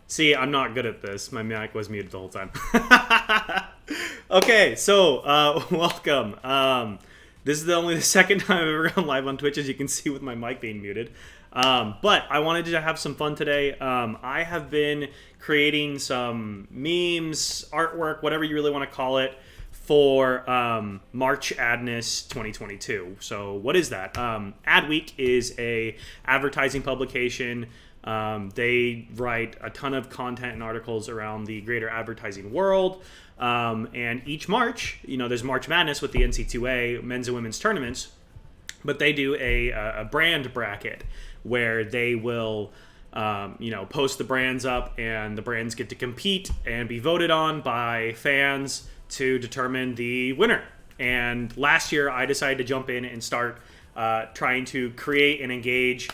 See, I'm not good at this. My mic was muted the whole time. Okay, so welcome. This is only the second time I've ever gone live on Twitch, as you can see with my mic being muted. But I wanted to have some fun today. I have been creating some memes, artwork, whatever you really want to call it, for March Adness 2022. So what is that? Adweek is a advertising publication. They write a ton of content and articles around the greater advertising world. And each March, there's March Madness with the NC2A men's and women's tournaments, but they do a brand bracket where they will, post the brands up, and the brands get to compete and be voted on by fans to determine the winner. And last year, I decided to jump in and start trying to create and engage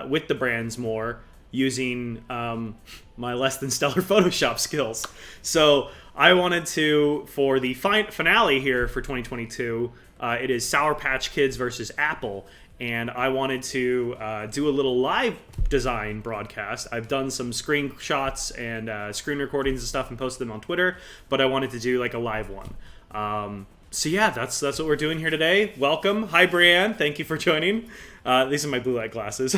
with the brands more using my less than stellar Photoshop skills. So I wanted to, for the finale here for 2022, it is Sour Patch Kids versus Apple. And I wanted to do a little live design broadcast. I've done some screenshots and screen recordings and stuff and posted them on Twitter, but I wanted to do like a live one. So yeah, that's what we're doing here today. Welcome. Hi, Brianne. Thank you for joining. These are my blue light glasses.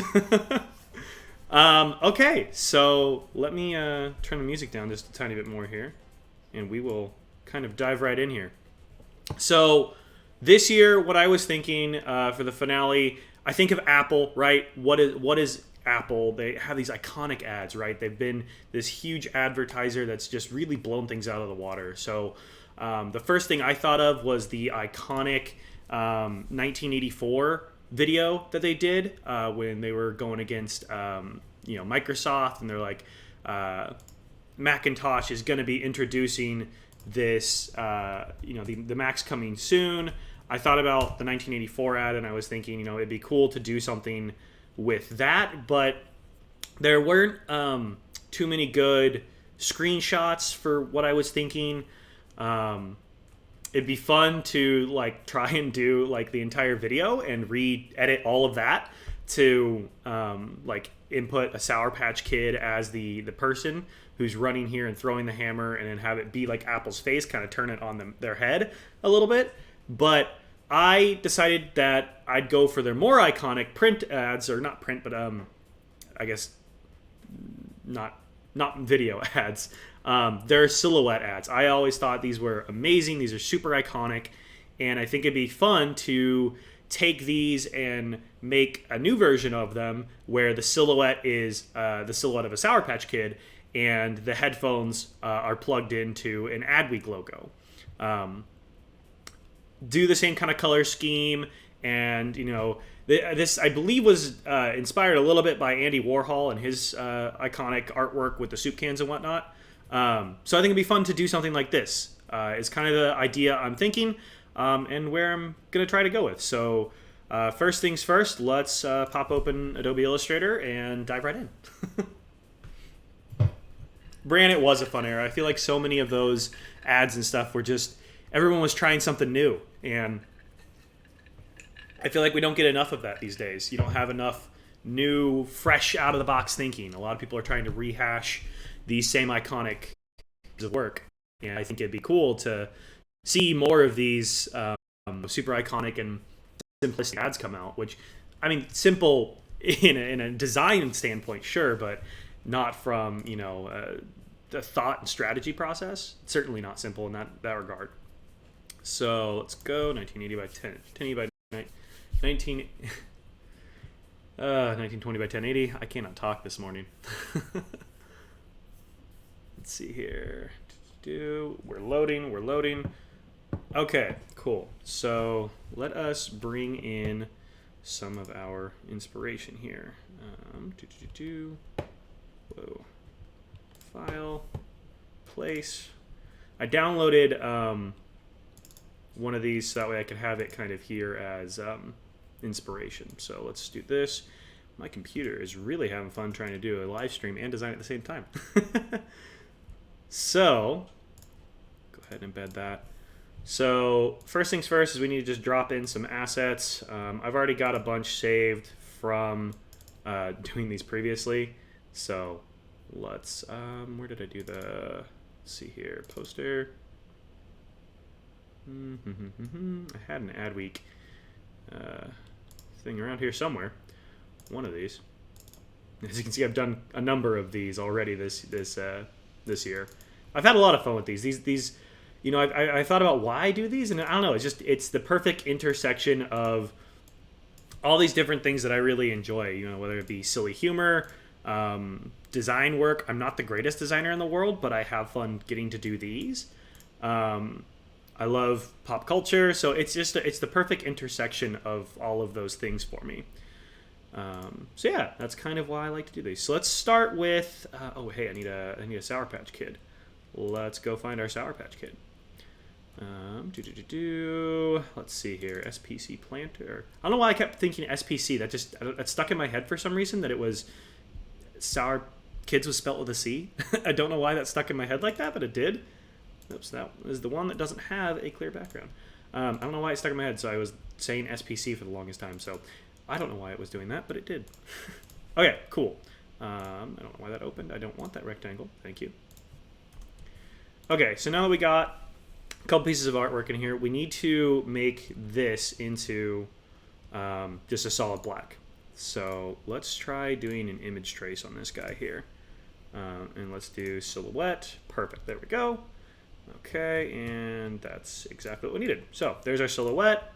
Okay, so let me turn the music down just a tiny bit more here, and we will kind of dive right in here. So this year, what I was thinking for the finale, I think of Apple, right? What is Apple? They have these iconic ads, right? They've been this huge advertiser that's just really blown things out of the water. So the first thing I thought of was the iconic 1984 video that they did when they were going against Microsoft, and they're like, Macintosh is going to be introducing this, the Mac's coming soon. I thought about the 1984 ad, and I was thinking, it'd be cool to do something with that, but there weren't too many good screenshots for what I was thinking. It'd be fun to try and do the entire video and re-edit all of that to input a Sour Patch Kid as the person who's running here and throwing the hammer, and then have it be like Apple's face, kind of turn it on their head a little bit. But I decided that I'd go for their more iconic print ads, or not print, but I guess not video ads. They're silhouette ads. I always thought these were amazing. These are super iconic, and I think it'd be fun to take these and make a new version of them where the silhouette is the silhouette of a Sour Patch Kid, and the headphones are plugged into an Adweek logo. Do the same kind of color scheme, and this I believe was inspired a little bit by Andy Warhol and his iconic artwork with the soup cans and whatnot. So I think it'd be fun to do something like this. It's kind of the idea I'm thinking, and where I'm gonna try to go with. So first things first, let's pop open Adobe Illustrator and dive right in. Bran, it was a fun era. I feel like so many of those ads and stuff were just, everyone was trying something new, and I feel like we don't get enough of that these days. You don't have enough new, fresh, out-of-the-box thinking. A lot of people are trying to rehash these same iconic pieces of work, and I think it'd be cool to see more of these super iconic and simplistic ads come out, which, I mean, simple in a design standpoint, sure, but not from, the thought and strategy process. It's certainly not simple in that regard. So let's go 1980 by 1080 by 1920 by 1080. I cannot talk this morning. Let's see here. We're loading. Okay, cool. So let us bring in some of our inspiration here. Whoa. File, place. I downloaded one of these so that way I could have it kind of here as inspiration. So let's do this. My computer is really having fun trying to do a live stream and design at the same time. So go ahead and embed that. So first things first is we need to just drop in some assets. I've already got a bunch saved from doing these previously. So let's, where did I do the, let's see here, poster. I had an Adweek thing around here somewhere. One of these. As you can see, I've done a number of these already this year. I've had a lot of fun with these. These, you know, I thought about why I do these, and I don't know. It's the perfect intersection of all these different things that I really enjoy. You know, whether it be silly humor, design work. I'm not the greatest designer in the world, but I have fun getting to do these. I love pop culture, so it's the perfect intersection of all of those things for me. So yeah, that's kind of why I like to do these. So let's start with oh hey, I need a Sour Patch Kid. Let's go find our Sour Patch Kid. Let's see here, SPC planter. I don't know why I kept thinking SPC. That stuck in my head for some reason, that it was Sour Kids was spelt with a C. I don't know why that stuck in my head like that, but it did. Oops, that is the one that doesn't have a clear background. I don't know why it stuck in my head, so I was saying SPC for the longest time, so I don't know why it was doing that, but it did. Okay, cool. I don't know why that opened. I don't want that rectangle. Thank you. Okay, so now that we got a couple pieces of artwork in here, we need to make this into just a solid black. So let's try doing an image trace on this guy here. And let's do silhouette. Perfect. There we go. Okay, and that's exactly what we needed. So there's our silhouette.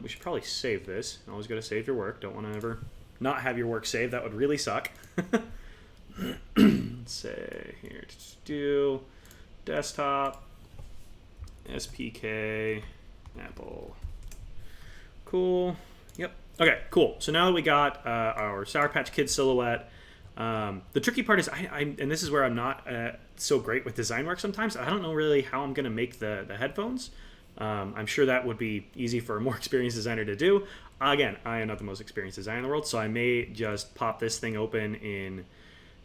We should probably save this. Always got to save your work. Don't want to ever not have your work saved. That would really suck. Let's say here, just do desktop, SPK, Apple. Cool. Yep. Okay, cool. So now that we got our Sour Patch Kid silhouette, the tricky part is, and this is where I'm not so great with design work sometimes. I don't know really how I'm going to make the headphones. I'm sure that would be easy for a more experienced designer to do. Again, I am not the most experienced designer in the world, so I may just pop this thing open in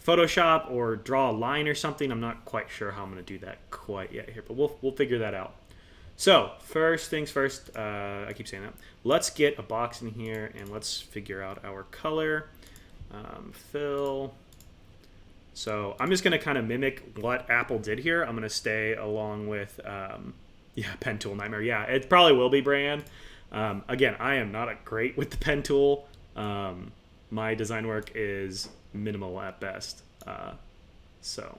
Photoshop or draw a line or something. I'm not quite sure how I'm going to do that quite yet here, but we'll figure that out. So first things first, I keep saying that. Let's get a box in here and let's figure out our color. Fill. So I'm just going to kind of mimic what Apple did here. I'm going to stay along with, yeah, pen tool nightmare. Yeah, it probably will be Brian. Again, I am not great with the pen tool. My design work is minimal at best. So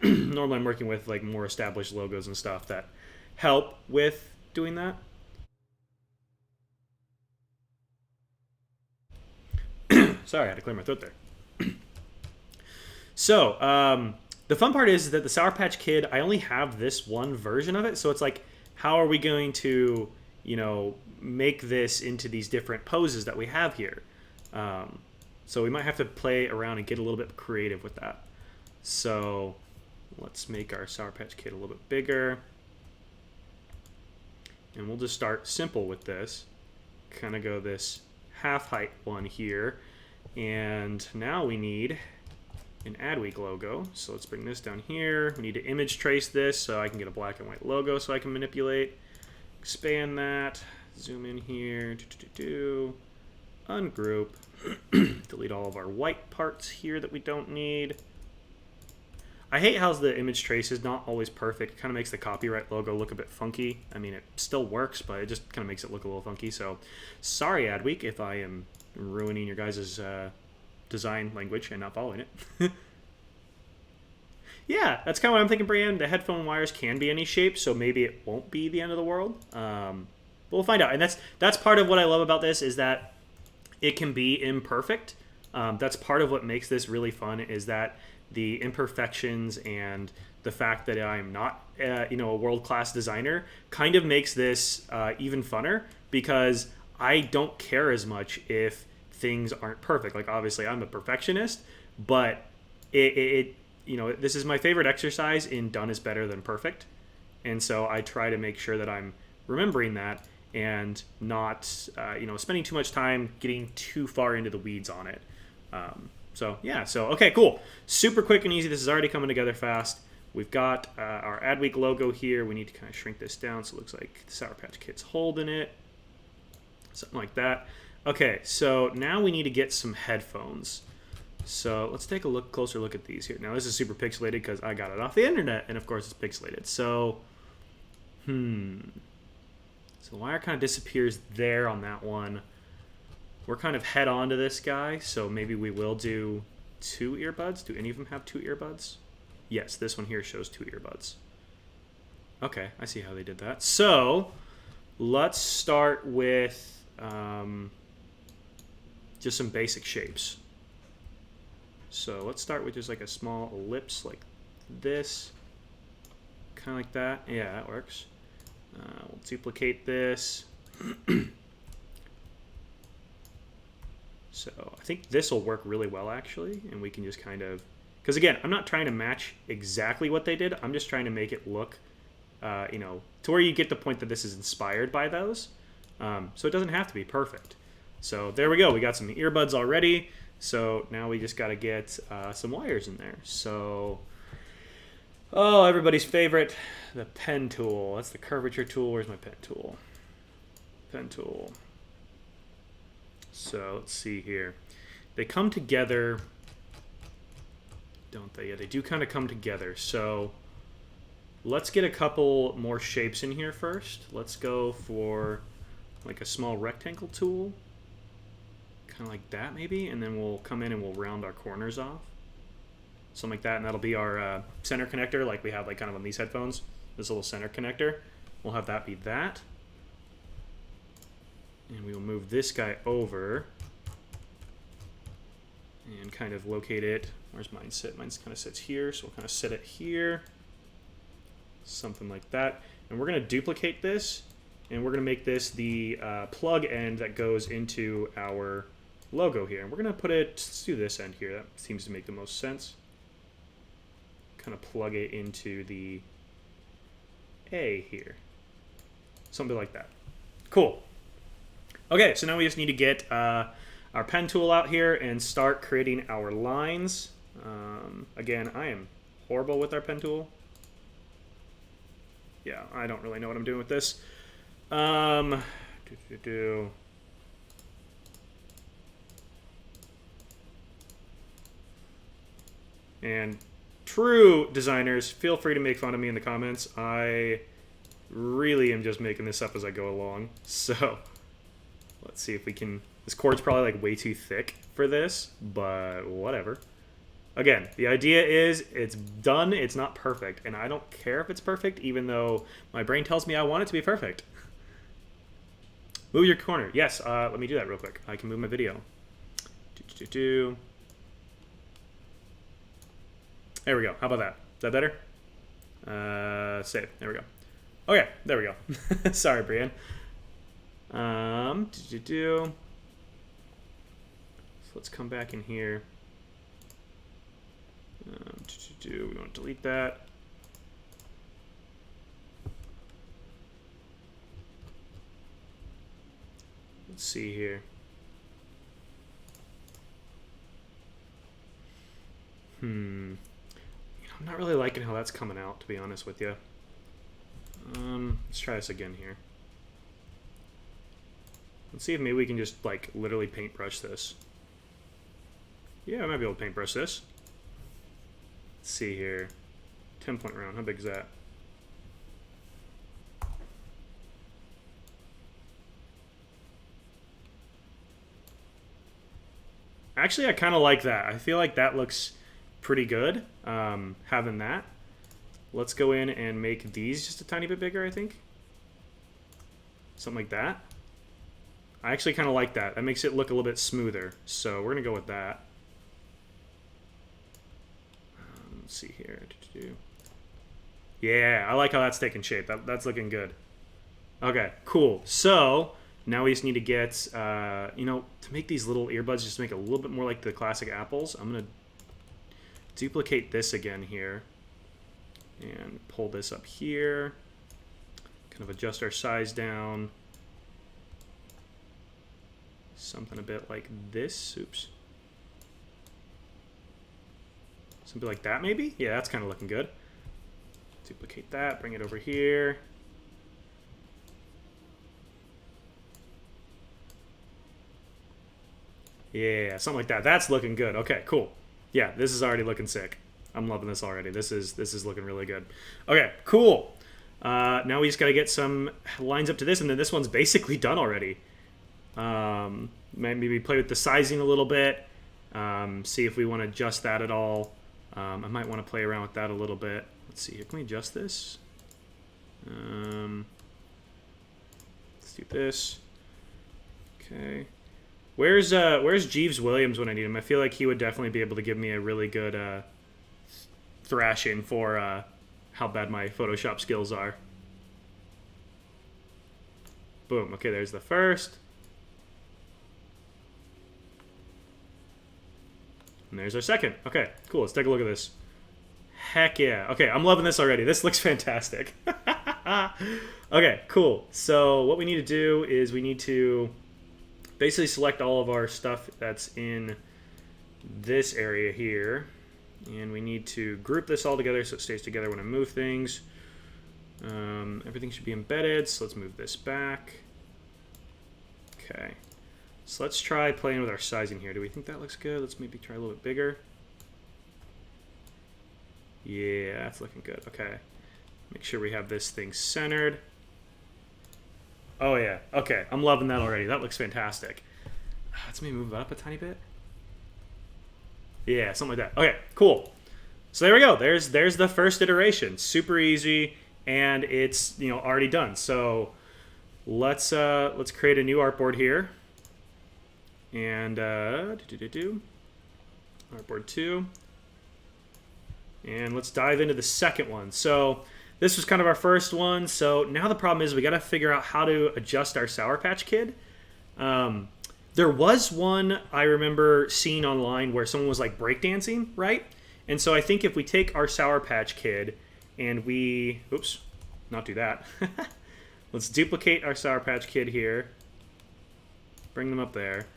normally I'm working with like more established logos and stuff that help with doing that. Sorry, I had to clear my throat there. So, the fun part is that the Sour Patch Kid, I only have this one version of it. So it's like, how are we going to, you know, make this into these different poses that we have here? So we might have to play around and get a little bit creative with that. So let's make our Sour Patch Kid a little bit bigger. And we'll just start simple with this. Kind of go this half height one here. And now we need an Adweek logo. So let's bring this down here. We need to image trace this so I can get a black and white logo so I can manipulate. Expand that. Zoom in here. Ungroup. Delete all of our white parts here that we don't need. I hate how the image trace is not always perfect. It kind of makes the copyright logo look a bit funky. I mean, it still works, but it just kind of makes it look a little funky. So sorry, Adweek, if I am ruining your guys' design language and not following it. Yeah, that's kind of what I'm thinking, Brian. The headphone wires can be any shape, so maybe it won't be the end of the world. But we'll find out. And that's part of what I love about this, is that it can be imperfect. That's part of what makes this really fun, is that the imperfections and the fact that I'm not a world-class designer kind of makes this even funner, because I don't care as much if things aren't perfect. Like, obviously I'm a perfectionist, but this is my favorite exercise in done is better than perfect. And so I try to make sure that I'm remembering that and not spending too much time getting too far into the weeds on it. So okay, cool. Super quick and easy. This is already coming together fast. We've got our Adweek logo here. We need to kind of shrink this down so it looks like the Sour Patch Kid's holding it. Something like that. Okay, so now we need to get some headphones. So let's take a closer look at these here. Now this is super pixelated because I got it off the internet, and of course it's pixelated. So, so the wire kind of disappears there on that one. We're kind of head on to this guy, so maybe we will do 2 earbuds. Do any of them have 2 earbuds? Yes, this one here shows 2 earbuds. Okay, I see how they did that. So let's start with just some basic shapes. So let's start with just like a small ellipse like this. Kind of like that. Yeah, that works. We'll duplicate this. So I think this will work really well, actually. And we can just kind of... Because, again, I'm not trying to match exactly what they did. I'm just trying to make it look, you know, to where you get the point that this is inspired by those. So it doesn't have to be perfect. So there we go. We got some earbuds already. So now we just got to get some wires in there. So, oh, everybody's favorite, the pen tool. That's the curvature tool. Where's my pen tool? Pen tool. So let's see here. They come together, don't they? Yeah, they do kind of come together. So let's get a couple more shapes in here first. Let's go for like a small rectangle tool. Kind of like that maybe, and then we'll come in and we'll round our corners off. Something like that, and that'll be our center connector like we have like kind of on these headphones. This little center connector. We'll have that be that. And we will move this guy over and kind of locate it. Where's mine sit? Mine kind of sits here, so we'll kind of set it here. Something like that. And we're going to duplicate this, and we're going to make this the plug end that goes into our logo here. And we're going to put it, let's do this end here. That seems to make the most sense. Kind of plug it into the A here. Something like that. Cool. Okay, so now we just need to get our pen tool out here and start creating our lines. Again, I am horrible with our pen tool. Yeah, I don't really know what I'm doing with this. And true designers, feel free to make fun of me in the comments. I really am just making this up as I go along. So let's see if we can... This cord's probably like way too thick for this, but whatever. Again, the idea is it's done, it's not perfect, and I don't care if it's perfect, even though my brain tells me I want it to be perfect. Move your corner. Yes, let me do that real quick. I can move my video. There we go. How about that? Is that better? Save. There we go. Okay, there we go. Sorry, Brian. So let's come back in here. We want to delete that. Let's see here. I'm not really liking how that's coming out, to be honest with you. Let's try this again here. Let's see if maybe we can just like literally paintbrush this. Yeah, I might be able to paintbrush this. Let's see here. 10-point round. How big is that? Actually, I kind of like that. I feel like that looks pretty good, having that. Let's go in and make these just a tiny bit bigger, I think. Something like that. I actually kind of like that. That makes it look a little bit smoother. So we're going to go with that. Let's see here. Yeah, I like how that's taking shape. That's looking good. Okay, cool. So now we just need to get, you know, to make these little earbuds, just to make it a little bit more like the classic Apples, I'm going to duplicate this again here and pull this up here. Kind of adjust our size down. Something a bit like this. Oops. Something like that, maybe? Yeah, that's kind of looking good. Duplicate that, bring it over here. Yeah, something like that. That's looking good. Okay, cool. Yeah, this is already looking sick. I'm loving this already. This is looking really good. Okay, cool. Now we just got to get some lines up to this, and then this one's basically done already. Maybe play with the sizing a little bit, see if we want to adjust that at all. I might want to play around with that a little bit. Let's see here. Can we adjust this? Let's do this. Okay. Where's Jeeves Williams when I need him? I feel like he would definitely be able to give me a really good thrashing for how bad my Photoshop skills are. Boom. Okay, there's the first. And there's our second. Okay, cool. Let's take a look at this. Heck yeah. Okay, I'm loving this already. This looks fantastic. Okay, cool. So what we need to do is we need to basically select all of our stuff that's in this area here. And we need to group this all together so it stays together when I move things. Everything should be embedded, so let's move this back. Okay. So let's try playing with our sizing here. Do we think that looks good? Let's maybe try a little bit bigger. Yeah, that's looking good. Okay. Make sure we have this thing centered. Oh, yeah. Okay. I'm loving that already. That looks fantastic. Let's maybe move it up a tiny bit. Yeah, something like that. Okay, cool. So there we go. There's the first iteration. Super easy, and it's already done. So let's create a new artboard here. And artboard 2. And let's dive into the second one. So this was kind of our first one. So now the problem is we got to figure out how to adjust our Sour Patch Kid. There was one I remember seeing online where someone was like breakdancing, right? And so I think if we take our Sour Patch Kid and we, oops, not do that. Let's duplicate our Sour Patch Kid here. Bring them up there.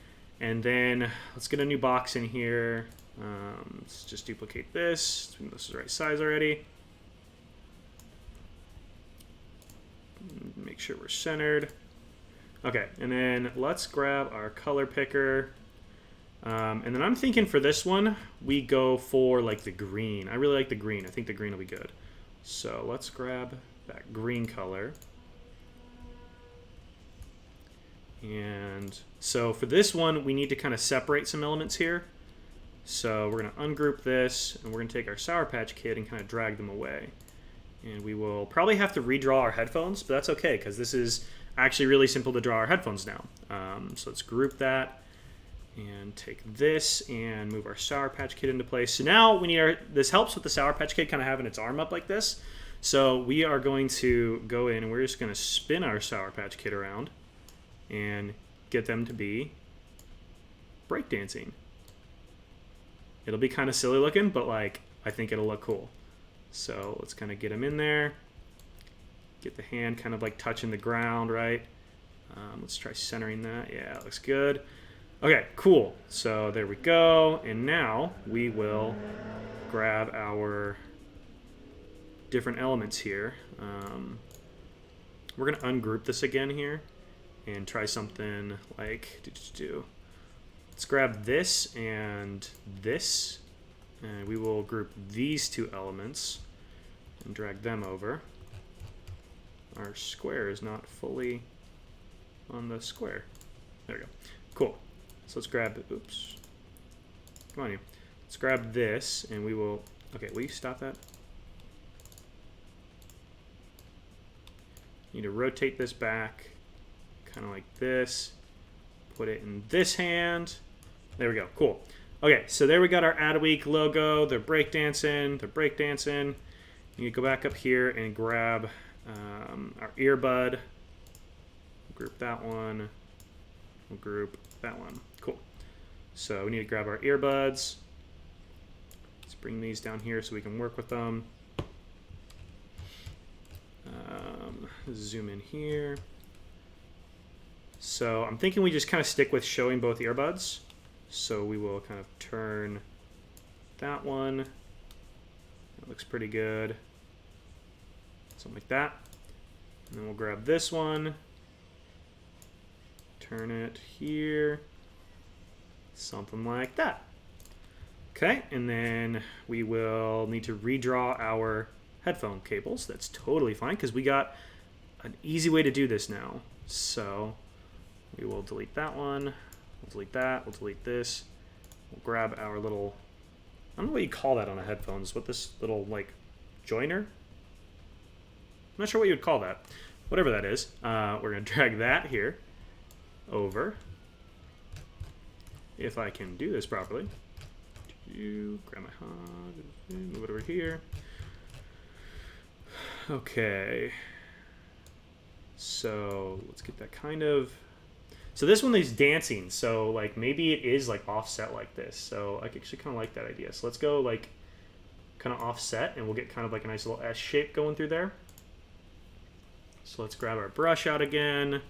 And then let's get a new box in here. Let's just duplicate this. This is the right size already. Make sure we're centered. Okay, and then let's grab our color picker. And then I'm thinking for this one, we go for like the green. I really like the green. I think the green will be good. So let's grab that green color. And so for this one, we need to kind of separate some elements here. So we're going to ungroup this, and we're going to take our Sour Patch Kid and kind of drag them away. And we will probably have to redraw our headphones, but that's okay, because this is actually really simple to draw our headphones now. So let's group that and take this and move our Sour Patch Kid into place. So now we need this helps with the Sour Patch Kid kind of having its arm up like this. So we are going to go in and we're just going to spin our Sour Patch Kid around and get them to be breakdancing. It'll be kind of silly looking, but like I think it'll look cool. So let's kind of get them in there. Get the hand kind of like touching the ground, right? Let's try centering that. Yeah, it looks good. Okay, cool. So there we go. And now we will grab our different elements here. We're going to ungroup this again here and try something like, let's grab this and this. And we will group these two elements and drag them over. Our square is not fully on the square. There we go. Cool. So let's grab, oops. Come on you. Let's grab this and we will, okay, will you stop that? Need to rotate this back, kind of like this. Put it in this hand. There we go. Cool. Okay, so there we got our Adweek logo. They're breakdancing. They're breakdancing. You go back up here and grab our earbud. Group that one. We'll group that one. Cool. So we need to grab our earbuds. Let's bring these down here so we can work with them. Zoom in here. So I'm thinking we just kind of stick with showing both earbuds. So we will kind of turn that one. That looks pretty good. Something like that. And then we'll grab this one. Turn it here. Something like that. Okay, and then we will need to redraw our headphone cables. That's totally fine because we got an easy way to do this now. So we will delete that one. We'll delete that. We'll delete this. We'll grab our little, I don't know what you call that on a headphones. What this little like joiner? I'm not sure what you would call that. Whatever that is. We're going to drag that here over. If I can do this properly. Grab my hog, move it over here. Okay. So let's get that kind of. So this one is dancing. So like maybe it is like offset like this. So I actually kind of like that idea. So let's go like kind of offset, and we'll get kind of like a nice little S shape going through there. So let's grab our brush out again.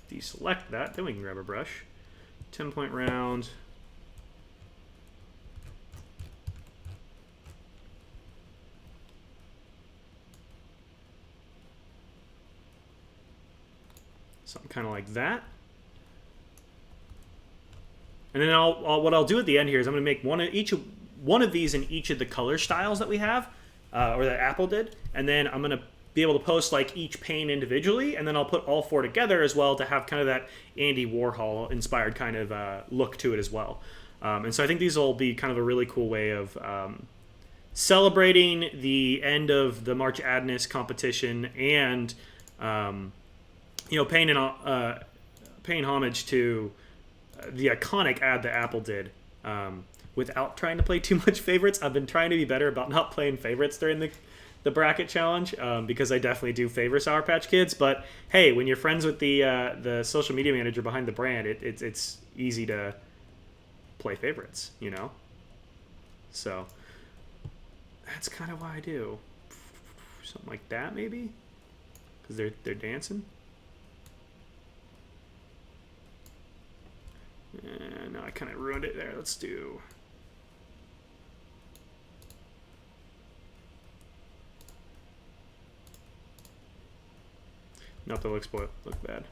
Deselect that. Then we can grab a brush. 10-point round. Something kind of like that. And then what I'll do at the end here is I'm going to make one of these in each of the color styles that we have, or that Apple did, and then I'm going to be able to post like each pane individually, and then I'll put all four together as well to have kind of that Andy Warhol inspired kind of look to it as well. And so I think these will be kind of a really cool way of celebrating the end of the March Adness competition and paying homage to the iconic ad that Apple did without trying to play too much favorites. I've been trying to be better about not playing favorites during the bracket challenge because I definitely do favor Sour Patch Kids. But hey, when you're friends with the social media manager behind the brand, it's easy to play favorites, you know? So that's kind of why I do. Something like that maybe? Because they're dancing. No, I kind of ruined it there. Let's do... Nope, that looks bad.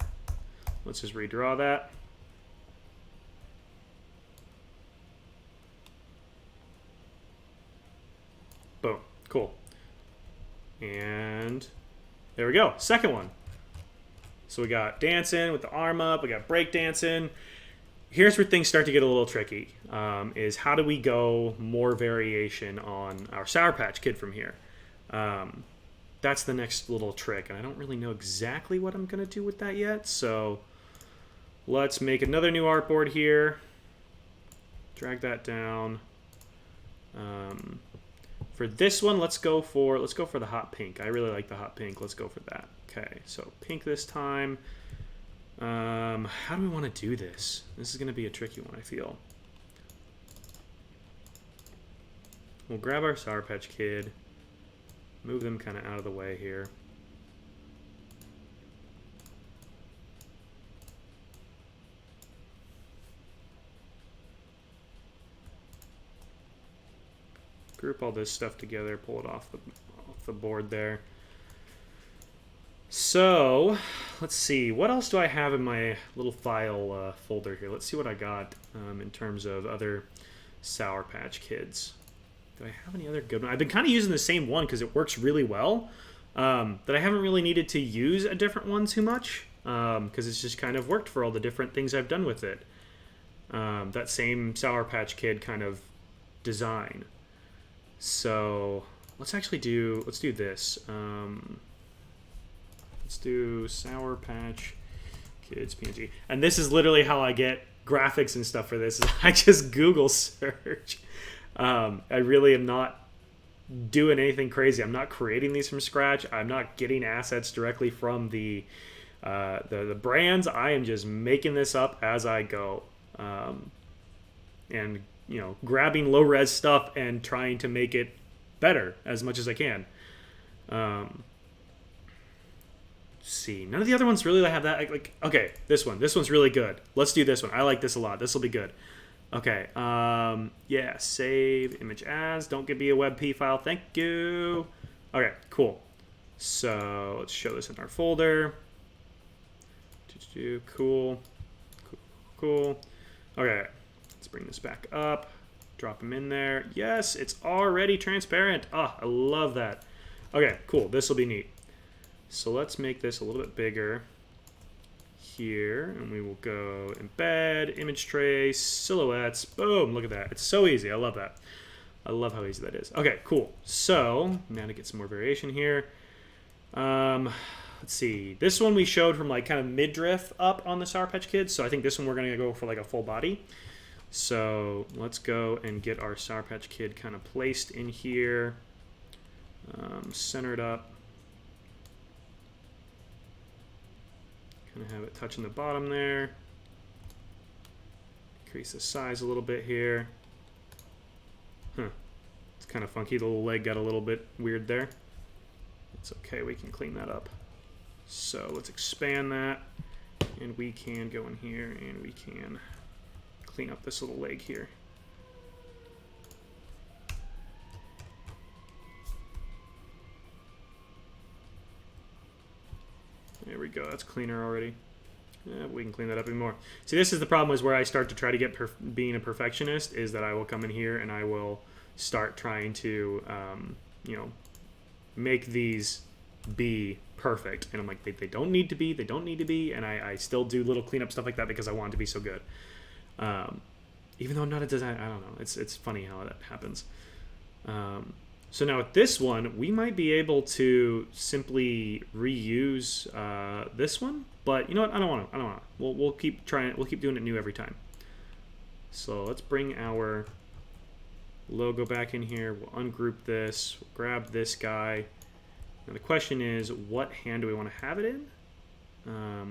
Let's just redraw that. Boom. Cool. And there we go. Second one. So we got dancing with the arm up. We got break dancing. Here's where things start to get a little tricky. Is how do we go more variation on our Sour Patch Kid from here? That's the next little trick, and I don't really know exactly what I'm going to do with that yet. So let's make another new artboard here. Drag that down. For this one, let's go for the hot pink. I really like the hot pink. Let's go for that. Okay, so pink this time. How do we want to do this? This is going to be a tricky one, I feel. We'll grab our Sour Patch Kid. Move them kind of out of the way here. Group all this stuff together, pull it off the board there. So, let's see. What else do I have in my little file folder here? Let's see what I got in terms of other Sour Patch Kids. Do I have any other good ones? I've been kind of using the same one because it works really well. That I haven't really needed to use a different one too much because it's just kind of worked for all the different things I've done with it. That same Sour Patch Kid kind of design. So let's do this. Let's do Sour Patch Kids PNG. And this is literally how I get graphics and stuff for this. I just Google search. I really am not doing anything crazy. I'm not creating these from scratch. I'm not getting assets directly from the brands. I am just making this up as I go, and grabbing low res stuff and trying to make it better as much as I can. See, none of the other ones really have that. Okay, this one's really good. Let's do this one. I like this a lot. This will be good. Okay, yeah, save image as. Don't give me a WebP file, thank you. Okay, cool. So let's show this in our folder. Cool. Okay, let's bring this back up. Drop them in there. Yes, it's already transparent. Ah, I love that. Okay, cool. This will be neat. So let's make this a little bit bigger here, and we will go embed, image trace, silhouettes. Boom, look at that. It's so easy. I love that. I love how easy that is. Okay, cool. So now to get some more variation here. Let's see. This one we showed from like kind of midriff up on the Sour Patch Kids. So I think this one we're going to go for like a full body. So let's go and get our Sour Patch Kid kind of placed in here. Centered up. Kind of have it touching the bottom there. Increase the size a little bit here. Huh. It's kind of funky. The little leg got a little bit weird there. It's okay. We can clean that up. So let's expand that. And we can go in here and we can clean up this little leg here. There we go. That's cleaner already. Yeah, we can clean that up even more. See, this is the problem, is where I start to try to get being a perfectionist, is that I will come in here and I will start trying to, you know, make these be perfect. And I'm like, they don't need to be, they don't need to be. And I still do little cleanup stuff like that because I want it to be so good. Even though I'm not a designer, I don't know. It's funny how that happens. So now with this one, we might be able to simply reuse this one, but you know what? I don't want to. We'll keep trying. We'll keep doing it new every time. So let's bring our logo back in here. We'll ungroup this. We'll grab this guy. Now the question is, what hand do we want to have it in?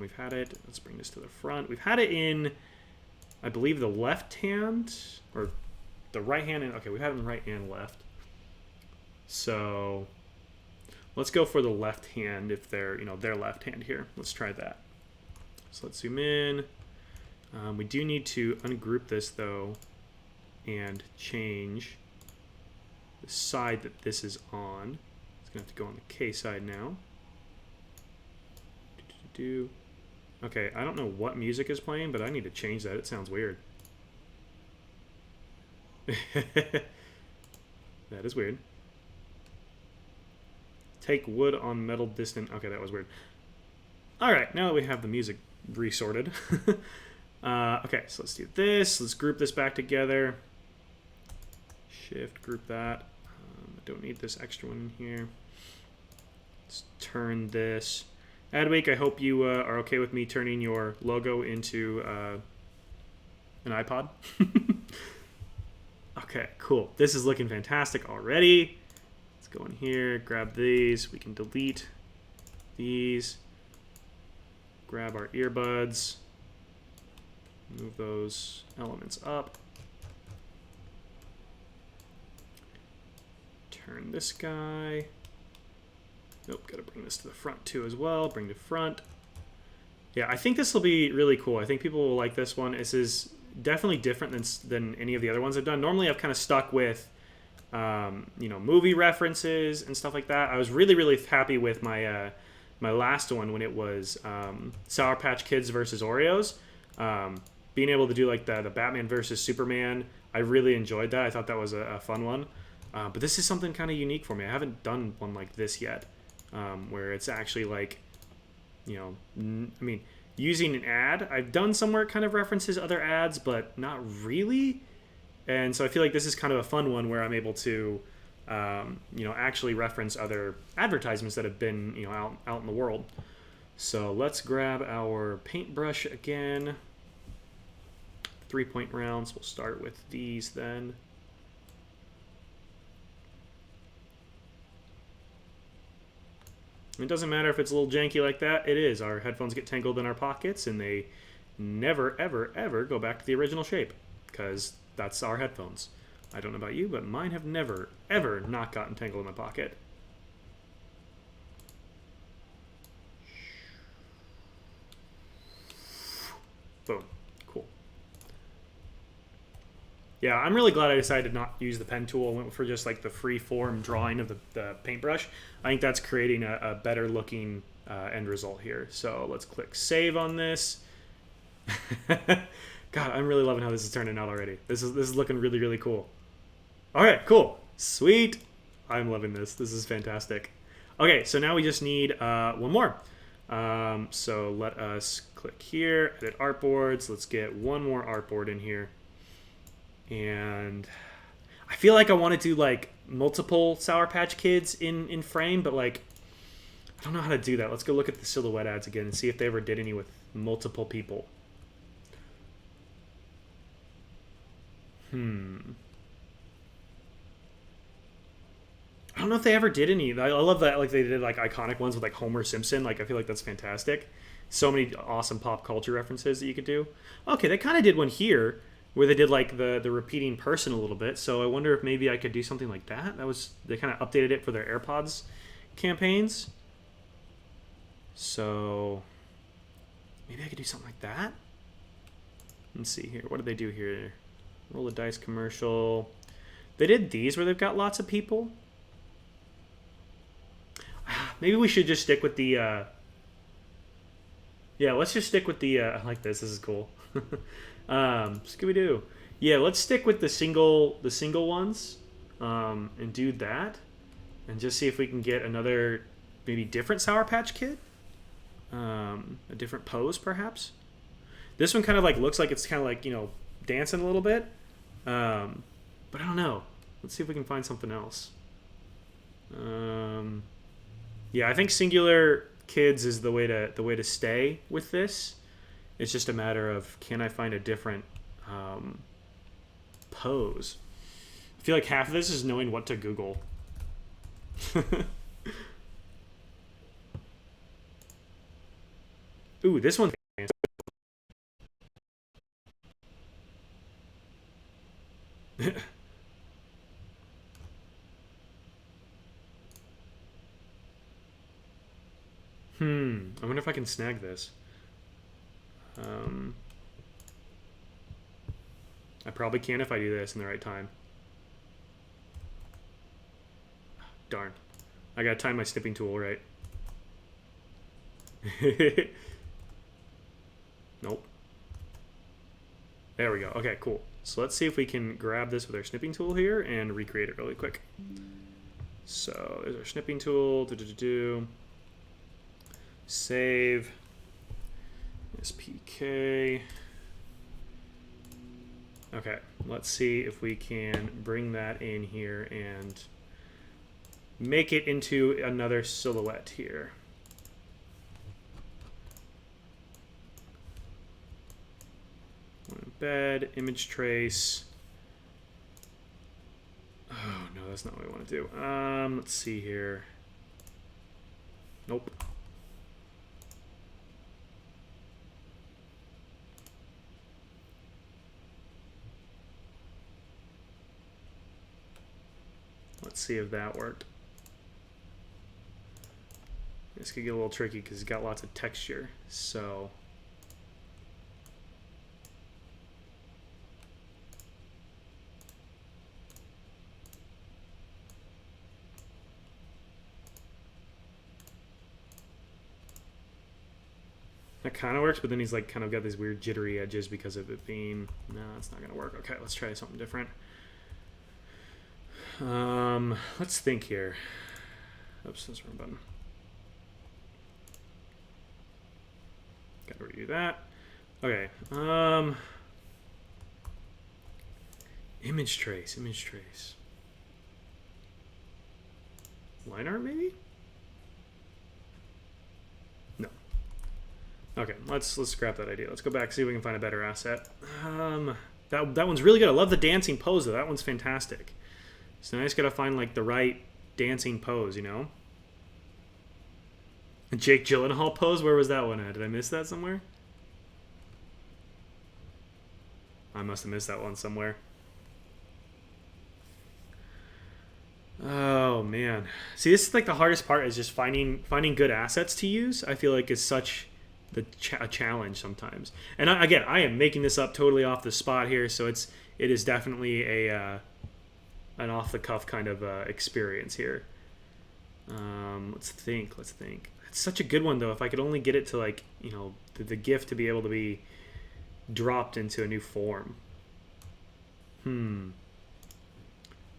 We've had it. Let's bring this to the front. We've had it in, I believe, the left hand or the right hand. Okay, we've had it in right and left. So let's go for the left hand if they're, you know, their left hand here. Let's try that. So let's zoom in. We do need to ungroup this though and change the side that this is on. It's gonna have to go on the K side now. Okay, I don't know what music is playing, but I need to change that. It sounds weird. That is weird. Take wood on metal distant. Okay, that was weird. All right, now that we have the music resorted. Okay, so let's do this. Let's group this back together. Shift, group that. I don't need this extra one in here. Let's turn this. Adweek, I hope you are okay with me turning your logo into an iPod. Okay, cool. This is looking fantastic already. Go in here, grab these. We can delete these. Grab our earbuds. Move those elements up. Turn this guy. Nope, gotta bring this to the front too as well. Bring to front. Yeah, I think this will be really cool. I think people will like this one. This is definitely different than any of the other ones I've done. Normally I've kind of stuck with you know, movie references and stuff like that. I was really happy with my my last one when it was Sour Patch Kids versus Oreos. Being able to do like the Batman versus Superman, I really enjoyed that. I thought that was a fun one. But this is something kind of unique for me. I haven't done one like this yet, where it's actually like, you know, I mean, using an ad. I've done some where it kind of references other ads, but not really. And so I feel like this is kind of a fun one where I'm able to, you know, actually reference other advertisements that have been, you know, out in the world. So let's grab our paintbrush again. 3-point rounds. We'll start with these then. It doesn't matter if it's a little janky like that. It is. Our headphones get tangled in our pockets and they never, ever go back to the original shape because that's our headphones. I don't know about you, but mine have never, ever not gotten tangled in my pocket. Boom. Cool. Yeah, I'm really glad I decided to not use the pen tool. I went for just like the free form drawing of the paintbrush. I think that's creating a better looking end result here. So let's click save on this. God, I'm really loving how this is turning out already. This is looking really, really cool. All right, cool. Sweet. I'm loving this. This is fantastic. Okay, so now we just need one more. So let us click here, edit artboards. Let's get one more artboard in here. And I feel like I want to do like multiple Sour Patch Kids in frame, but like I don't know how to do that. Let's go look at the silhouette ads again and see if they ever did any with multiple people. I don't know if they ever did any. I love that like they did like iconic ones with like Homer Simpson. Like I feel like that's fantastic. So many awesome pop culture references that you could do. Okay, they kind of did one here where they did like the repeating person a little bit. So I wonder if maybe I could do something like that. They kind of updated it for their AirPods campaigns. So maybe I could do something like that. Let's see here. What did they do here? Roll a dice commercial. They did these where they've got lots of people. Maybe we should just stick with the yeah, let's just stick with the I like this. This is cool. Scooby-Doo. Yeah, let's stick with the single ones and do that and just see if we can get another maybe different Sour Patch Kid. A different pose perhaps. This one kind of like looks like it's kind of like, you know, dancing a little bit. But I don't know. Let's see if we can find something else. Yeah, I think singular kids is the way to stay with this. It's just a matter of can I find a different pose. I feel like half of this is knowing what to Google. Ooh, this one. I wonder if I can snag this. I probably can if I do this in the right time. Darn. I gotta time my snipping tool right. Nope. There we go. Okay, cool. So let's see if we can grab this with our snipping tool here and recreate it really quick. So there's our snipping tool. Save. SPK. Okay, let's see if we can bring that in here and make it into another silhouette here. Embed, image trace. Oh, no, that's not what we want to do. Let's see here. Nope. Let's see if that worked. This could get a little tricky because it's got lots of texture. So that kind of works, but then he's like kind of got these weird jittery edges because of it being, no, it's not gonna work. Okay, let's try something different. Let's think here. Oops, that's the wrong button. Gotta redo that. Okay. Image trace. Line art, maybe? No. Okay, let's scrap that idea. Let's go back, see if we can find a better asset. That one's really good. I love the dancing pose though. That one's fantastic. So now I just gotta find like the right dancing pose, you know? A Jake Gyllenhaal pose? Where was that one at? Did I miss that somewhere? I must have missed that one somewhere. Oh man. See, this is like the hardest part is just finding good assets to use. I feel like is such a challenge sometimes. And again, I am making this up totally off the spot here, so it is definitely a an off-the-cuff kind of experience here. Let's think. It's such a good one, though. If I could only get it to, like, you know, the GIF to be able to be dropped into a new form.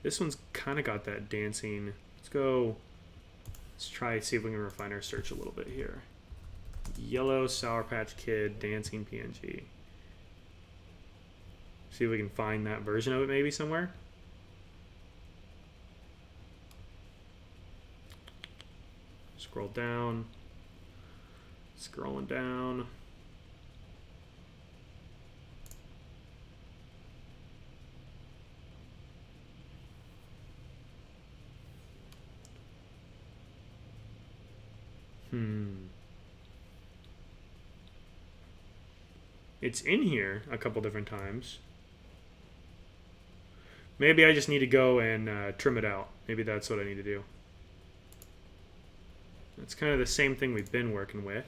This one's kind of got that dancing. Let's try see if we can refine our search a little bit here. Yellow Sour Patch Kid dancing PNG. See if we can find that version of it maybe somewhere. Scroll down. Scrolling down. It's in here a couple different times. Maybe I just need to go and trim it out. Maybe that's what I need to do. It's kind of the same thing we've been working with.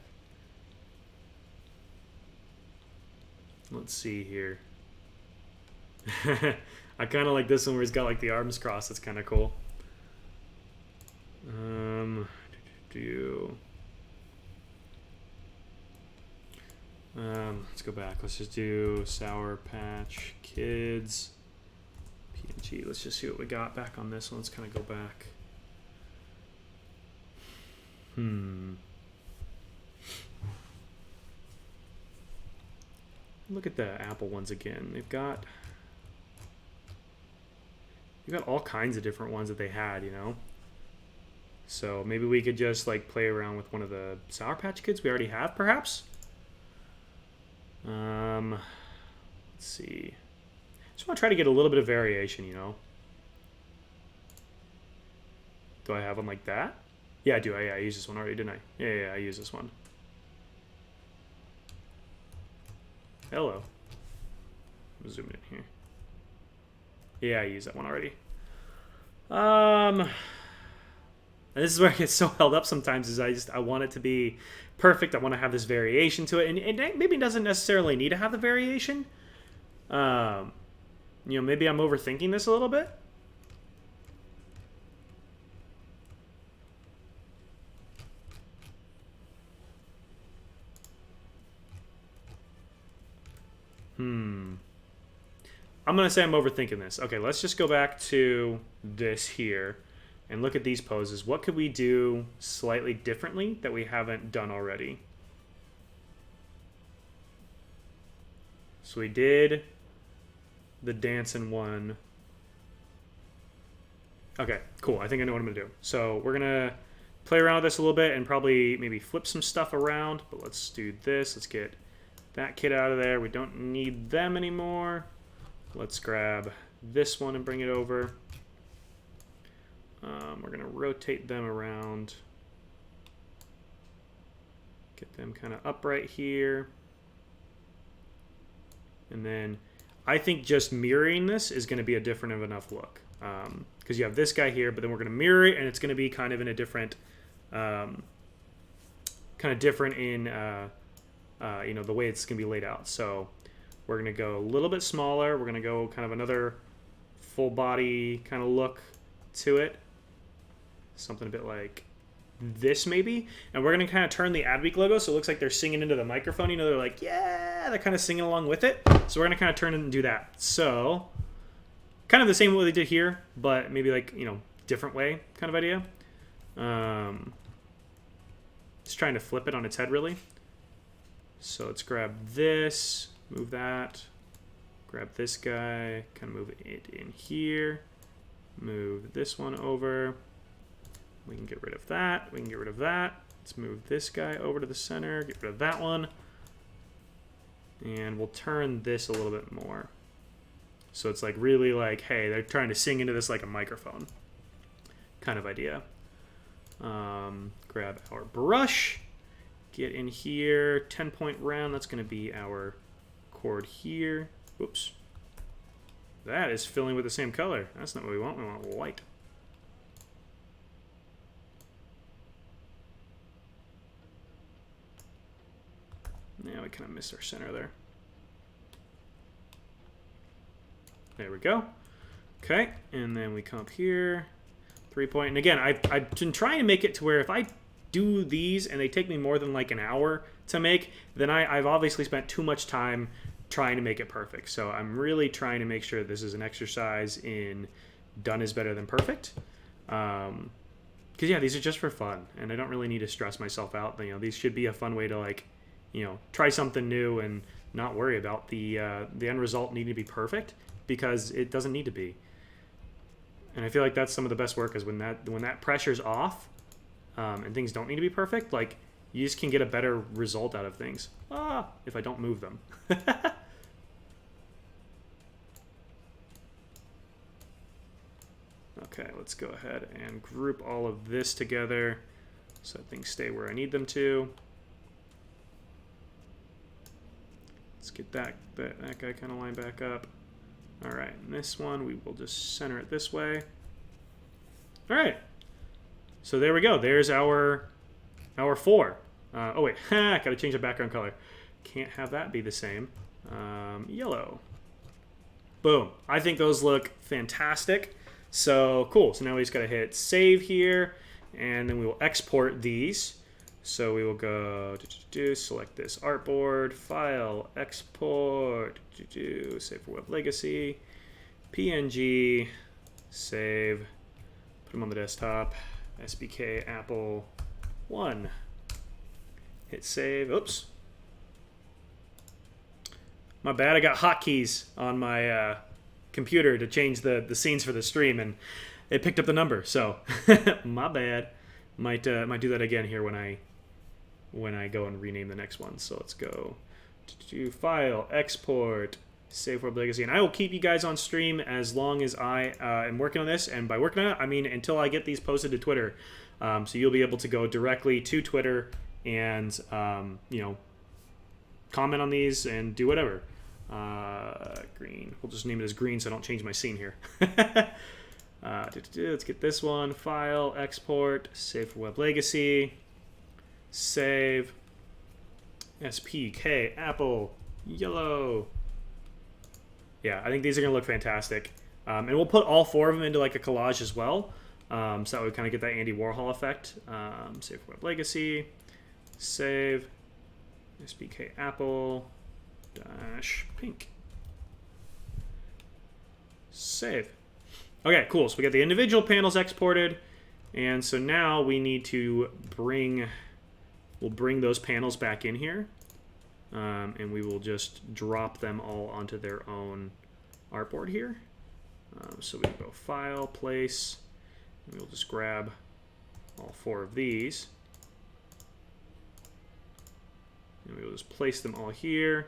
Let's see here. I kind of like this one where he's got like the arms crossed. That's kind of cool. Let's go back. Let's just do Sour Patch Kids PNG. Let's just see what we got back on this one. Let's kind of go back. Look at the Apple ones again. They've got all kinds of different ones that they had, you know. So maybe we could just like play around with one of the Sour Patch Kids we already have, perhaps. Let's see. Just want to try to get a little bit of variation, you know. Do I have one like that? Yeah, I do. I used this one already, didn't I? Yeah, I used this one. Hello. I'm zooming in here. Yeah, I used that one already. And this is where I get so held up sometimes is I want it to be perfect. I want to have this variation to it. And it maybe doesn't necessarily need to have the variation. You know, maybe I'm overthinking this a little bit. I'm going to say I'm overthinking this. Okay, let's just go back to this here and look at these poses. What could we do slightly differently that we haven't done already? So we did the dancing one. Okay, cool. I think I know what I'm going to do. So we're going to play around with this a little bit and probably maybe flip some stuff around. But let's do this. Let's get that kid out of there. We don't need them anymore. Let's grab this one and bring it over. We're going to rotate them around. Get them kind of upright here. And then I think just mirroring this is going to be a different enough look. Because you have this guy here, but then we're going to mirror it, and it's going to be kind of in a different, kind of different in, you know, the way it's going to be laid out. So we're going to go a little bit smaller. We're going to go kind of another full body kind of look to it. Something a bit like this maybe. And we're going to kind of turn the Adweek logo so it looks like they're singing into the microphone. You know, they're like, yeah, they're kind of singing along with it. So we're going to kind of turn it and do that. So kind of the same way they did here, but maybe like, you know, different way kind of idea. Just trying to flip it on its head really. So let's grab this, move that, grab this guy, kind of move it in here, move this one over. We can get rid of that. We can get rid of that. Let's move this guy over to the center, get rid of that one. And we'll turn this a little bit more. So it's like really like, hey, they're trying to sing into this like a microphone kind of idea. Grab our brush, get in here, 10-point round. That's going to be our chord here. Oops. That is filling with the same color. That's not what we want. We want white. Yeah, we kind of missed our center there. There we go. Okay, and then we come up here, 3-point. And again, I've been trying to make it to where if I do these and they take me more than like an hour to make, then I've obviously spent too much time trying to make it perfect. So I'm really trying to make sure this is an exercise in done is better than perfect. Because yeah, these are just for fun, and I don't really need to stress myself out. You know, these should be a fun way to, like, you know, try something new and not worry about the end result needing to be perfect, because it doesn't need to be. And I feel like that's some of the best work, is when that pressure's off, and things don't need to be perfect. Like, you just can get a better result out of things. If I don't move them. Okay, let's go ahead and group all of this together so that things stay where I need them to. Let's get that guy kind of lined back up. All right, and this one, we will just center it this way. All right, so there we go. There's our 4. Oh wait, gotta change the background color. Can't have that be the same. Yellow. Boom. I think those look fantastic. So cool. So now we just got to hit save here, and then we will export these. So we will go select this artboard, file, export, save for web legacy, PNG, save, put them on the desktop, SBK Apple 1. Hit save. Oops. My bad. I got hotkeys on my computer to change the scenes for the stream, and it picked up the number. So my bad. Might do that again here when I go and rename the next one. So let's go to file, export, save web legacy, and I will keep you guys on stream as long as I am working on this. And by working on it, I mean until I get these posted to Twitter. So you'll be able to go directly to Twitter and you know, comment on these and do whatever. Green. We'll just name it as green so I don't change my scene here. Let's get this one. File, export, save for web legacy, save, SPK, Apple, yellow. Yeah, I think these are going to look fantastic. And we'll put all 4 of them into like a collage as well. So that would kind of get that Andy Warhol effect. Save for web legacy, save, SPK, Apple, dash pink. Save. Okay, cool. So we got the individual panels exported, and so now we need to we'll bring those panels back in here, and we will just drop them all onto their own artboard here. So we go file, place, and we'll just grab all 4 of these, and we'll just place them all here.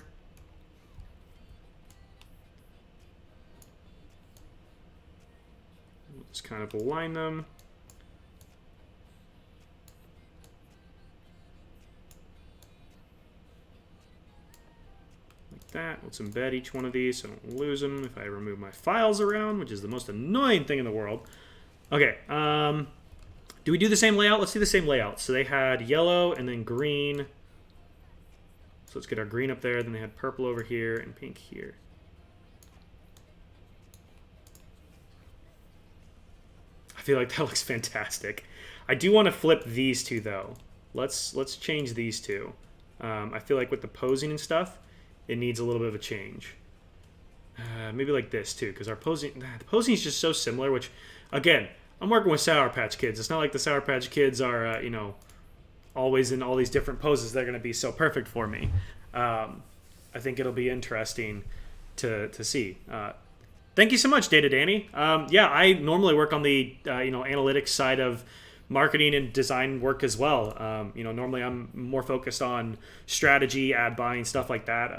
Just kind of align them. Like that. Let's embed each one of these so I don't lose them if I remove my files around, which is the most annoying thing in the world. Okay, do we do the same layout? Let's do the same layout. So they had yellow and then green. So let's get our green up there. Then they had purple over here and pink here. I feel like that looks fantastic. I do want to flip these two though. Let's change these two. I feel like with the posing and stuff, it needs a little bit of a change. Maybe like this too, because our posing, the posing is just so similar. Which, again, I'm working with Sour Patch Kids. It's not like the Sour Patch Kids are, you know, always in all these different poses. They're going to be so perfect for me. I think it'll be interesting to see. Thank you so much, Data Danny. Yeah, I normally work on the you know, analytics side of marketing and design work as well. You know, normally I'm more focused on strategy, ad buying, stuff like that.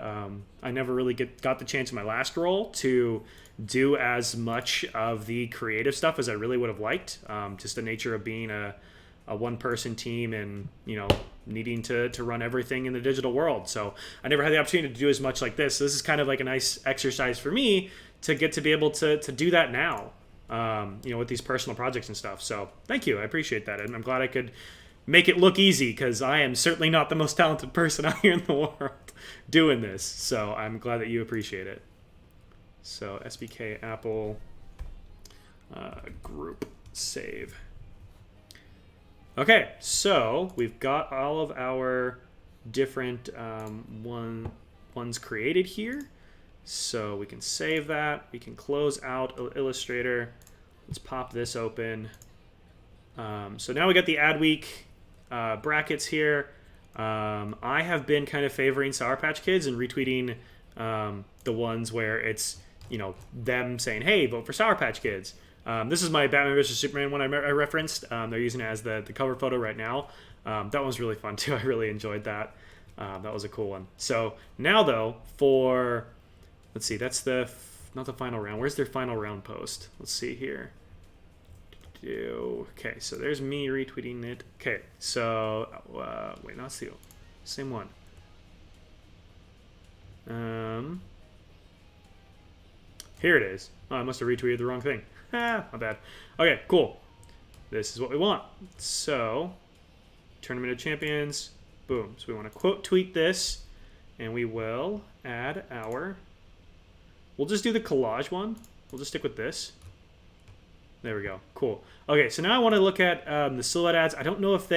I never really got the chance in my last role to do as much of the creative stuff as I really would have liked. Just the nature of being a one-person team and, you know, needing to run everything in the digital world. So I never had the opportunity to do as much like this. So this is kind of like a nice exercise for me to get to be able to do that now, you know, with these personal projects and stuff. So thank you. I appreciate that. And I'm glad I could make it look easy, because I am certainly not the most talented person out here in the world doing this. So I'm glad that you appreciate it. So SBK Apple group save. Okay, so we've got all of our different ones created here. So we can save that. We can close out Illustrator. Let's pop this open. So now we got the Adweek brackets here. I have been kind of favoring Sour Patch Kids and retweeting the ones where it's, you know, them saying, hey, vote for Sour Patch Kids. This is my Batman vs. Superman one I referenced. They're using it as the cover photo right now. That one was really fun too. I really enjoyed that. That was a cool one. So now though, for, let's see, that's not the final round. Where's their final round post? Let's see here. Okay, so there's me retweeting it. Okay, so wait, no, it's the same one. Here it is. Oh, I must have retweeted the wrong thing. My bad. Okay, cool. This is what we want. So, Tournament of Champions. Boom. So we want to quote tweet this, and we will add our. We'll just do the collage one. We'll just stick with this. There we go. Cool. Okay, so now I want to look at the silhouette ads. I don't know if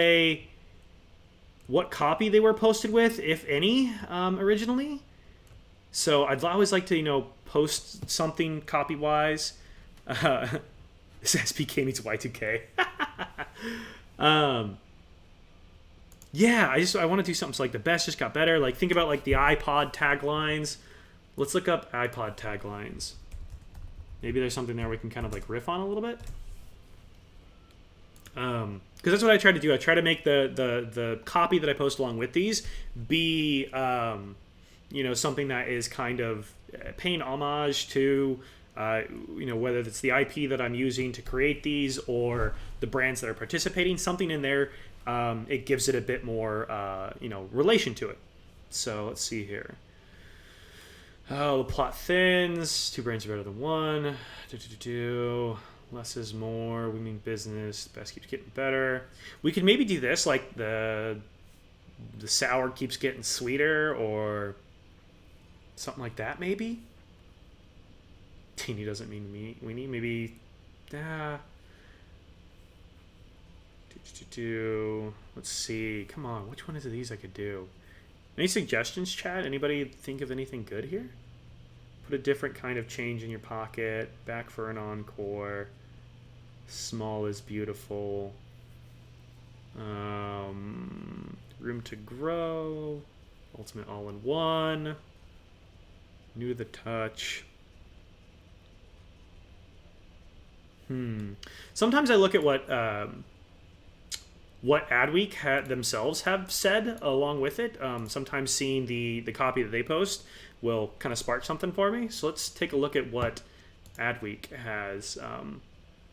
what copy they were posted with, if any, originally. So I'd always like to, you know, post something copy-wise. This SPK meets Y2K. Yeah, I want to do something so like the best just got better. Like think about like the iPod taglines. Let's look up iPod taglines. Maybe there's something there we can kind of like riff on a little bit. Because that's what I try to do. I try to make the copy that I post along with these be, you know, something that is kind of paying homage to, you know, whether it's the IP that I'm using to create these or the brands that are participating. Something in there, it gives it a bit more, you know, relation to it. So let's see here. Oh, the plot thins. 2 brands are better than 1. Less is more. We mean business. The best keeps getting better. We could maybe do this, like the sour keeps getting sweeter, or something like that. Maybe. Teeny doesn't mean weenie. Maybe. Let's see. Come on. Which one of these I could do? Any suggestions, chat? Anybody think of anything good here? Put a different kind of change in your pocket. Back for an encore. Small is beautiful. Room to grow. Ultimate all-in-one. New to the touch. Sometimes I look at what Adweek themselves have said along with it. Sometimes seeing the copy that they post will kind of spark something for me. So let's take a look at what Adweek has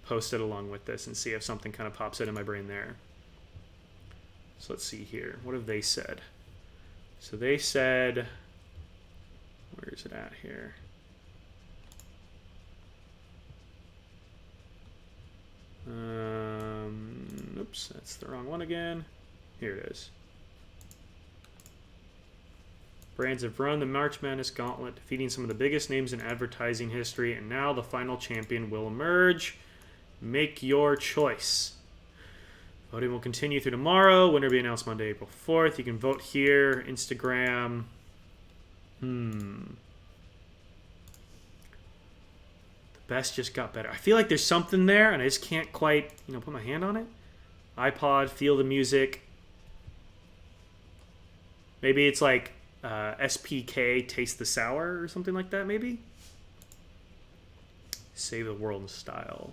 posted along with this and see if something kind of pops out in my brain there. So let's see here. What have they said? So they said, where is it at here? Oops, that's the wrong one again. Here it is. Brands have run the March Madness gauntlet, defeating some of the biggest names in advertising history, and now the final champion will emerge. Make your choice. Voting will continue through tomorrow. Winner will be announced Monday, April 4th. You can vote here. Instagram. Best just got better. I feel like there's something there, and I just can't quite, you know, put my hand on it. iPod, feel the music. Maybe it's like SPK, taste the sour, or something like that. Maybe. Save the world in style.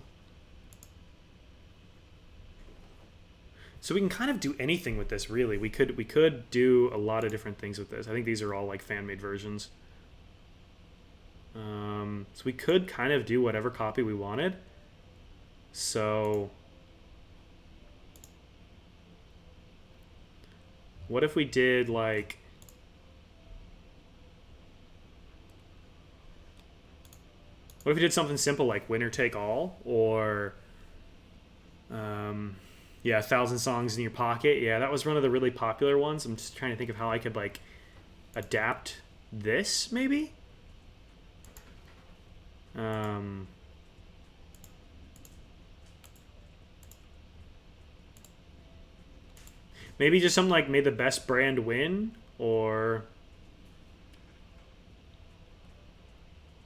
So we can kind of do anything with this, really. We could do a lot of different things with this. I think these are all like fan-made versions. So we could kind of do whatever copy we wanted. So what if we did like, what if we did something simple like winner take all, or yeah, 1,000 songs in your pocket. Yeah, that was one of the really popular ones. I'm just trying to think of how I could like adapt this maybe. Maybe just something like may the best brand win, or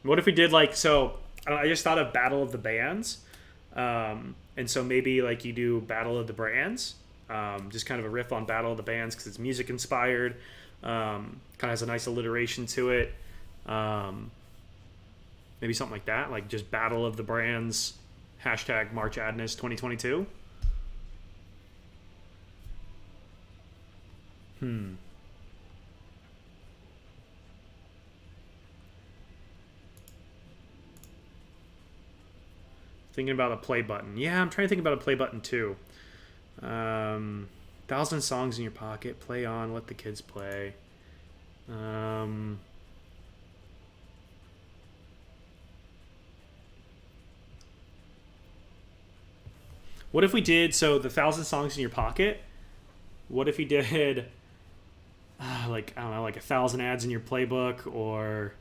What if we did like so? I just thought of Battle of the Bands, and so maybe like you do Battle of the Brands, just kind of a riff on Battle of the Bands because it's music inspired. Kind of has a nice alliteration to it. Maybe something like that, like just Battle of the Brands, hashtag March Adness 2022. Thinking about a play button. Yeah, I'm trying to think about a play button too. 1,000 songs in your pocket. Play on. Let the kids play. What if we did so the 1,000 songs in your pocket? What if you did like I don't know, like 1,000 ads in your playbook, or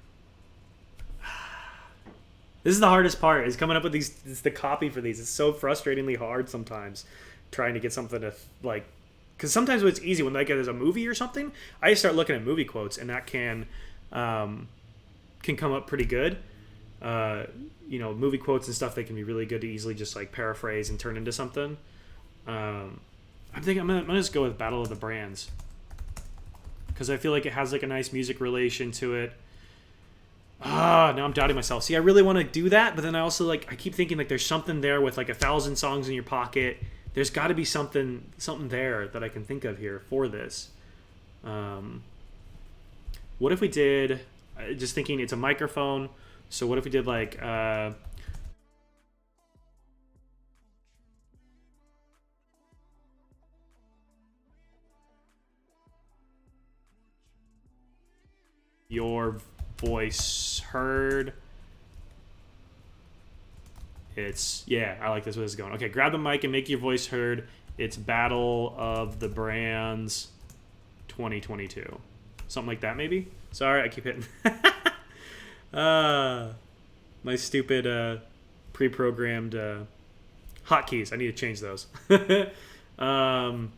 this is the hardest part is coming up with these. It's the copy for these. It's so frustratingly hard sometimes trying to get something to like. Because sometimes when it's easy when like there's a movie or something, I just start looking at movie quotes and that can come up pretty good. Movie quotes and stuff, they can be really good to easily just like paraphrase and turn into something. I think I'm gonna just go with Battle of the Brands because I feel like it has like a nice music relation to it. Now I'm doubting myself. See, I really want to do that, but then I also like I keep thinking like there's something there with like 1,000 songs in your pocket. There's got to be something there that I can think of here for this. What if we did? Just thinking, it's a microphone. So what if we did like? Your voice heard. I like this where this is going. Okay, grab the mic and make your voice heard. It's Battle of the Brands 2022. Something like that, maybe? Sorry, I keep hitting. My stupid pre-programmed hotkeys. I need to change those. 1,000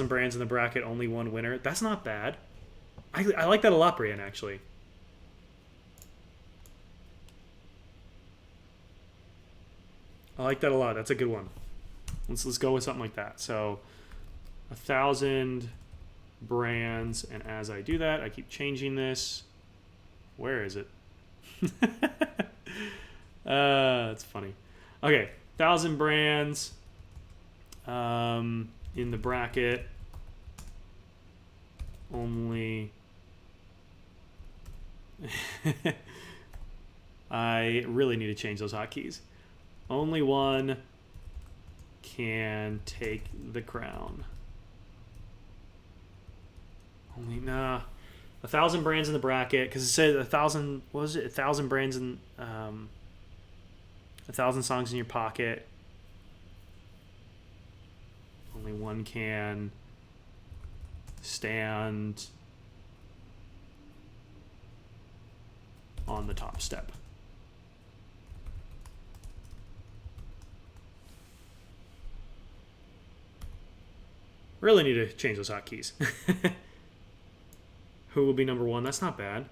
brands in the bracket, only one winner. That's not bad. I like that a lot, Brian, actually. I like that a lot. That's a good one. Let's go with something like that. So 1,000 brands, and as I do that, I keep changing this. Where is it? That's funny. Okay, 1,000 brands in the bracket. Only I really need to change those hotkeys. Only one can take the crown. Only 1,000 brands in the bracket because it said 1,000. What was it? 1,000 brands in 1,000 songs in your pocket. Only one can stand on the top step. Really need to change those hotkeys. Who will be number one? That's not bad.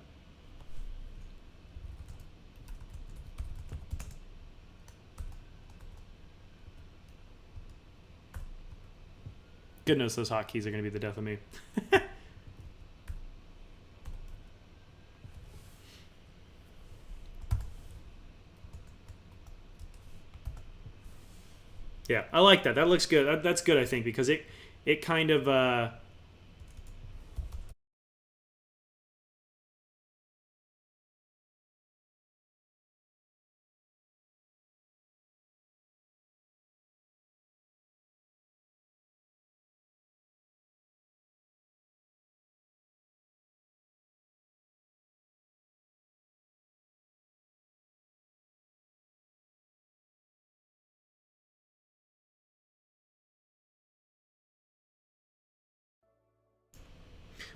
Goodness, those hotkeys are going to be the death of me. Yeah, I like that. That looks good. That's good, I think, because it kind of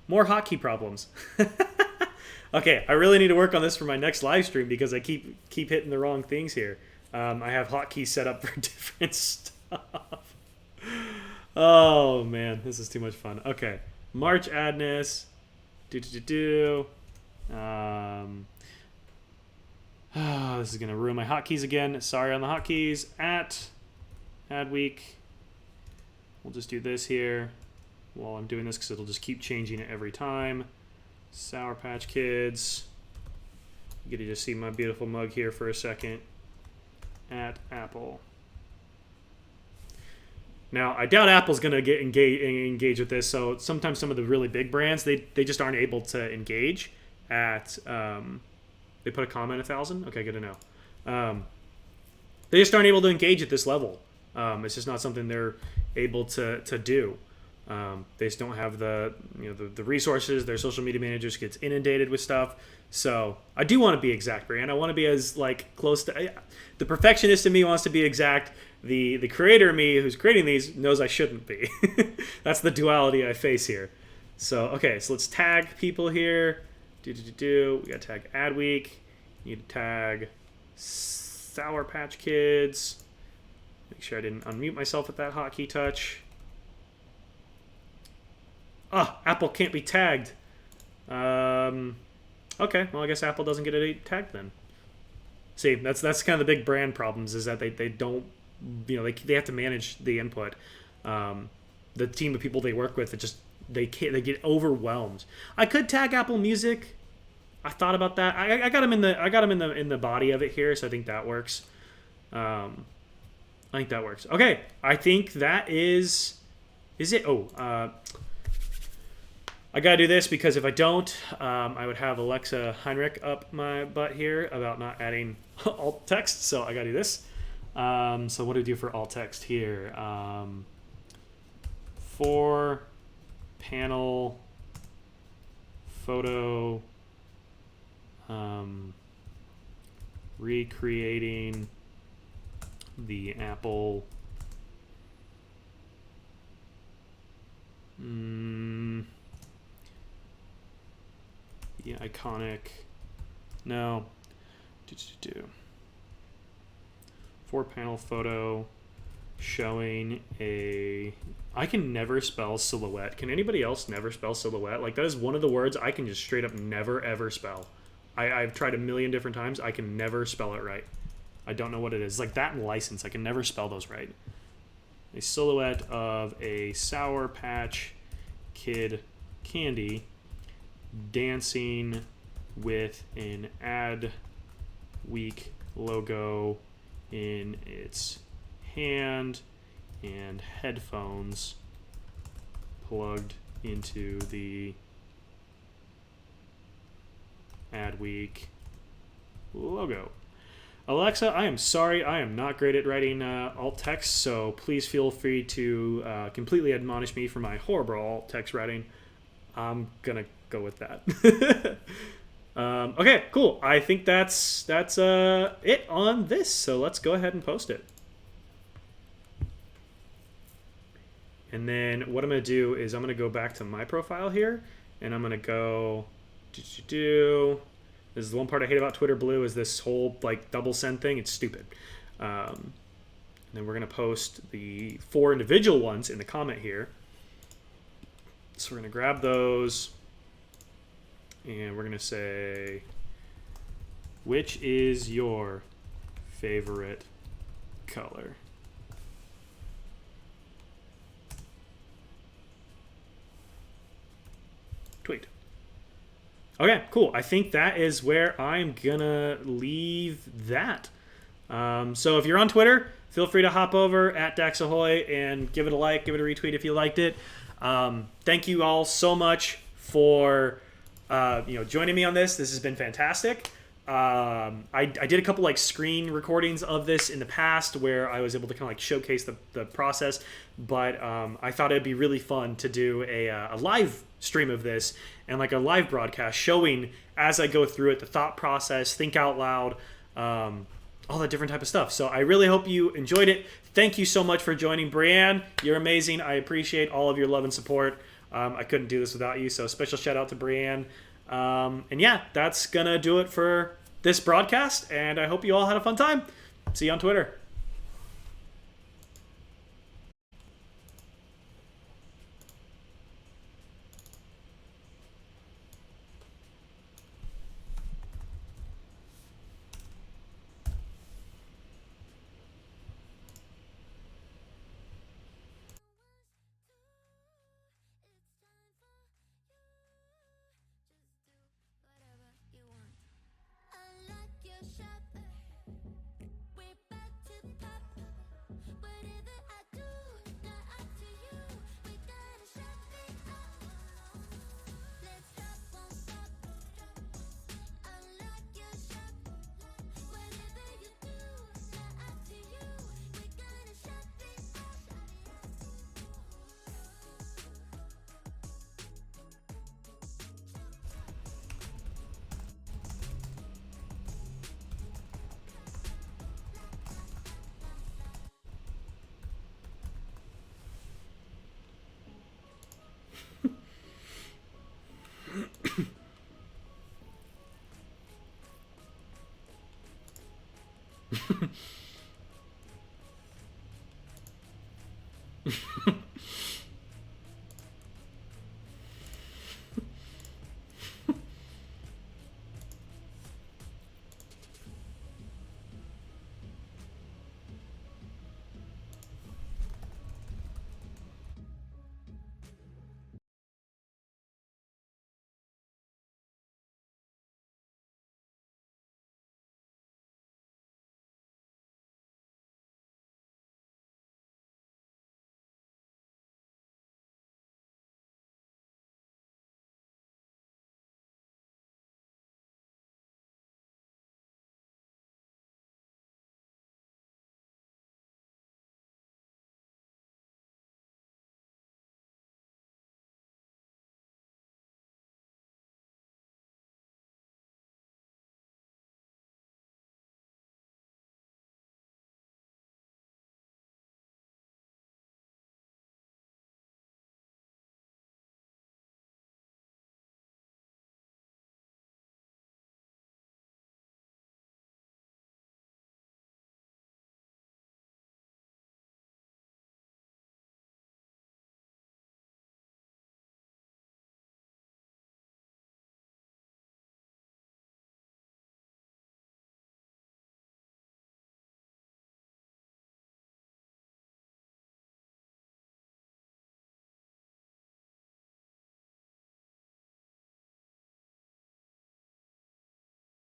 more hotkey problems. Okay, I really need to work on this for my next live stream because I keep hitting the wrong things here. I have hotkeys set up for different stuff. Oh man, this is too much fun. Okay, March Adness. This is going to ruin my hotkeys again. Sorry on the hotkeys. At Adweek. We'll just do this here while I'm doing this because it'll just keep changing it every time. Sour Patch Kids. You get to just see my beautiful mug here for a second. At Apple. Now, I doubt Apple's going to get engage with this, so sometimes some of the really big brands, they just aren't able to engage at... they put a comment 1,000? Okay, good to know. They just aren't able to engage at this level. It's just not something they're able to do. They just don't have the resources. Their social media managers gets inundated with stuff. So I do want to be exact, Brian. I want to be as close to the perfectionist in me wants to be exact. The creator of me who's creating these knows I shouldn't be. That's the duality I face here. So okay, so let's tag people here. We got to tag Adweek. Need to tag Sour Patch Kids. Make sure I didn't unmute myself with that hotkey touch. Apple can't be tagged. Okay, well I guess Apple doesn't get a tag then. See, that's kind of the big brand problems is that they don't, they have to manage the input. The team of people they work with, they get overwhelmed. I could tag Apple Music. I thought about that. I got them in the body of it here, so I think that works. Okay, I think that is it. I gotta do this because if I don't, I would have Alexa Heinrich up my butt here about not adding alt text. So I gotta do this. So what do we do for alt text here? For panel photo, recreating the Apple the iconic four panel photo showing I can never spell silhouette. Can anybody else never spell silhouette? That is one of the words I can just straight up never ever spell. I've tried a million different times. I can never spell it right. I don't know what it is. Like that and license. I can never spell those right. A silhouette of a Sour Patch Kid candy dancing with an Adweek logo in its hand and headphones plugged into the Adweek logo. Alexa, I am sorry, I am not great at writing alt text, so please feel free to completely admonish me for my horrible alt text writing. I'm gonna go with that. Okay, cool. I think that's it on this. So let's go ahead and post it. And then what I'm gonna do is I'm gonna go back to my profile here, and I'm gonna go This is the one part I hate about Twitter Blue is this whole double send thing. It's stupid. And then we're gonna post the 4 individual ones in the comment here. So we're gonna grab those, and we're gonna say, which is your favorite color? Tweet. Okay, cool. I think that is where I'm gonna leave that. So if you're on Twitter, feel free to hop over at Daxahoy and give it a like, give it a retweet if you liked it. Thank you all so much for joining me on this. This has been fantastic. I did a couple screen recordings of this in the past where I was able to kind of showcase the process, but I thought it'd be really fun to do a live stream of this and a live broadcast showing as I go through it, the thought process, think out loud, all that different type of stuff. So I really hope you enjoyed it. Thank you so much for joining. Brianne, you're amazing. I appreciate all of your love and support. I couldn't do this without you, so special shout out to Brianne. And yeah, that's gonna do it for this broadcast, and I hope you all had a fun time. See you on Twitter.